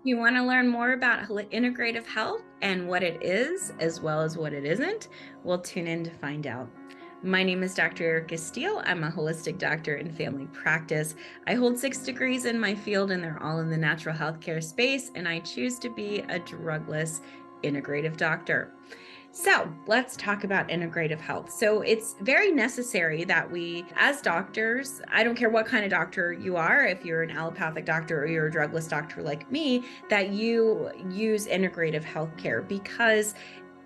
You want to learn more about integrative health and what it is, as well as what it isn't? Well, tune in to find out. My name is Dr. Erica Steele. I'm a holistic doctor in family practice. I hold 6 degrees in my field, and they're all in the natural healthcare space, and I choose to be a drugless integrative doctor. So let's talk about integrative health. So it's very necessary that we, as doctors, I don't care what kind of doctor you are, if you're an allopathic doctor or you're a drugless doctor like me, that you use integrative healthcare, because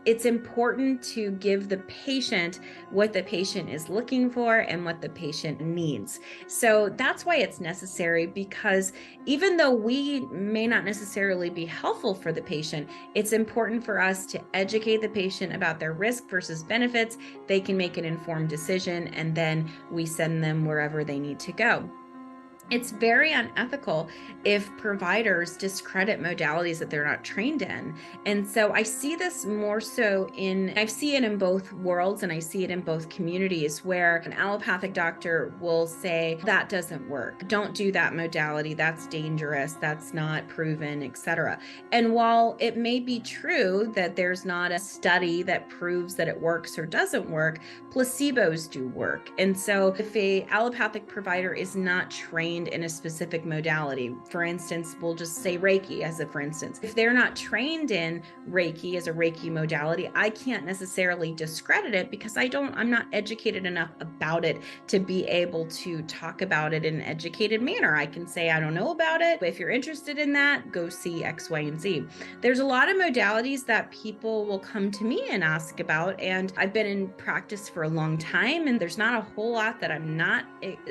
it's important to give the patient what the patient is looking for and what the patient needs. So that's why it's necessary, because even though we may not necessarily be helpful for the patient, it's important for us to educate the patient about their risk versus benefits. They can make an informed decision, and then we send them wherever they need to go. It's very unethical if providers discredit modalities that they're not trained in. And so I see this more so I see it in both worlds, and I see it in both communities, where an allopathic doctor will say, that doesn't work. Don't do that modality. That's dangerous. That's not proven, etc. And while it may be true that there's not a study that proves that it works or doesn't work, placebos do work. And so if a allopathic provider is not trained in a specific modality, for instance, we'll just say Reiki as a for instance, if they're not trained in Reiki as a Reiki modality, I can't necessarily discredit it, because I'm not educated enough about it to be able to talk about it in an educated manner. I can say, I don't know about it, but if you're interested in that, go see X, Y, and Z. There's a lot of modalities that people will come to me and ask about, and I've been in practice for a long time, and there's not a whole lot that I'm not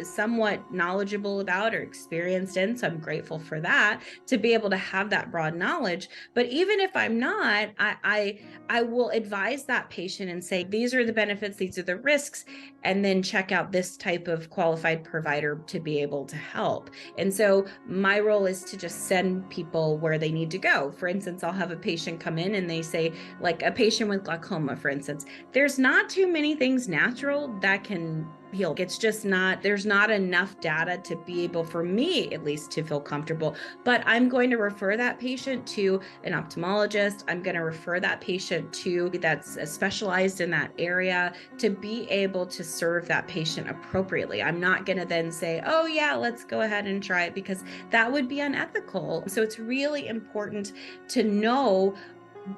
somewhat knowledgeable about or experienced in. So I'm grateful for that, to be able to have that broad knowledge. But even if I'm not, I will advise that patient and say, these are the benefits, these are the risks, and then check out this type of qualified provider to be able to help. And so my role is to just send people where they need to go. For instance, I'll have a patient come in and they say, like a patient with glaucoma, for instance, there's not too many things natural that can heal. It's just not, there's not enough data to be able, for me at least, to feel comfortable. But I'm going to refer that patient to an ophthalmologist. I'm going to refer that patient to that's specialized in that area, to be able to serve that patient appropriately. I'm not going to then say, oh yeah, let's go ahead and try it, because that would be unethical. So it's really important to know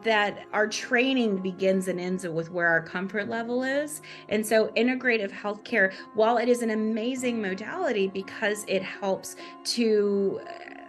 that our training begins and ends with where our comfort level is. And so integrative healthcare, while it is an amazing modality because it helps to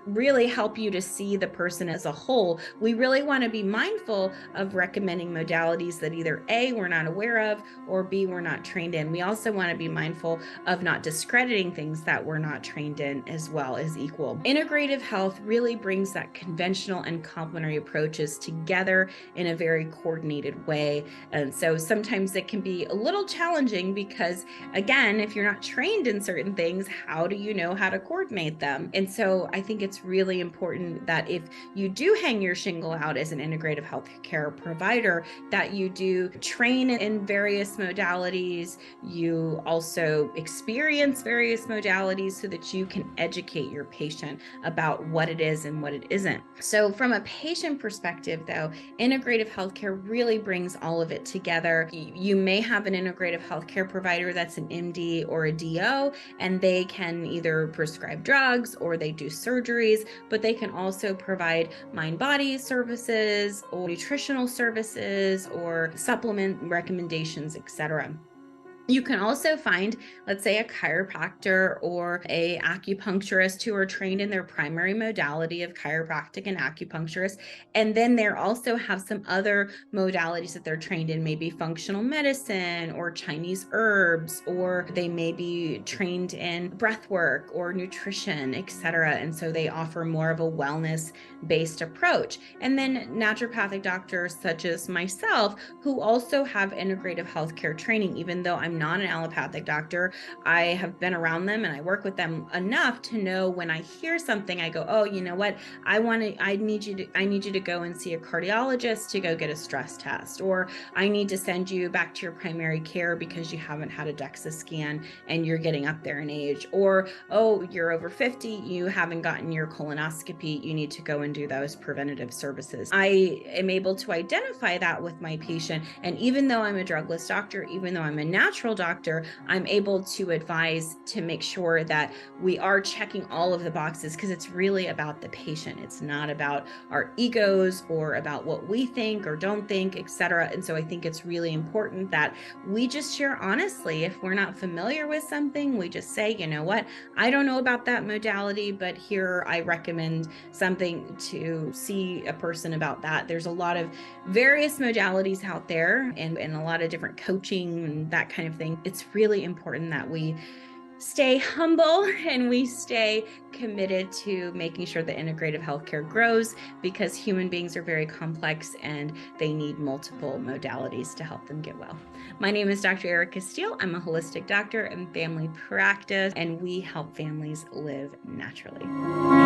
really help you to see the person as a whole, we really want to be mindful of recommending modalities that either A, we're not aware of, or B, we're not trained in. We also want to be mindful of not discrediting things that we're not trained in as well as equal. Integrative health really brings that conventional and complementary approaches together in a very coordinated way. And so sometimes it can be a little challenging, because again, if you're not trained in certain things, how do you know how to coordinate them? And so I think it's really important that if you do hang your shingle out as an integrative healthcare provider, that you do train in various modalities, you also experience various modalities, so that you can educate your patient about what it is and what it isn't. So from a patient perspective, though, integrative healthcare really brings all of it together. You may have an integrative healthcare provider that's an MD or a DO, and they can either prescribe drugs or they do surgeries, but they can also provide mind-body services or nutritional services or supplement recommendations, etc. You can also find, let's say, a chiropractor or a acupuncturist who are trained in their primary modality of chiropractic and acupuncturist. And then they also have some other modalities that they're trained in, maybe functional medicine or Chinese herbs, or they may be trained in breath work or nutrition, etc. And so they offer more of a wellness-based approach. And then naturopathic doctors such as myself, who also have integrative healthcare training, even though I'm I'm not an allopathic doctor. I have been around them and I work with them enough to know when I hear something, I go, oh, you know what? I need you to go and see a cardiologist to go get a stress test, or I need to send you back to your primary care because you haven't had a DEXA scan and you're getting up there in age, or, oh, you're over 50, you haven't gotten your colonoscopy, you need to go and do those preventative services. I am able to identify that with my patient. And even though I'm a drugless doctor, even though I'm a natural doctor, I'm able to advise to make sure that we are checking all of the boxes, because it's really about the patient. It's not about our egos or about what we think or don't think, etc. And so I think it's really important that we just share honestly. If we're not familiar with something, we just say, you know what, I don't know about that modality, but here I recommend something to see a person about that. There's a lot of various modalities out there and a lot of different coaching and that kind of thing. It's really important that we stay humble and we stay committed to making sure that integrative healthcare grows, because human beings are very complex and they need multiple modalities to help them get well. My name is Dr. Erica Steele. I'm a holistic doctor in family practice, and we help families live naturally.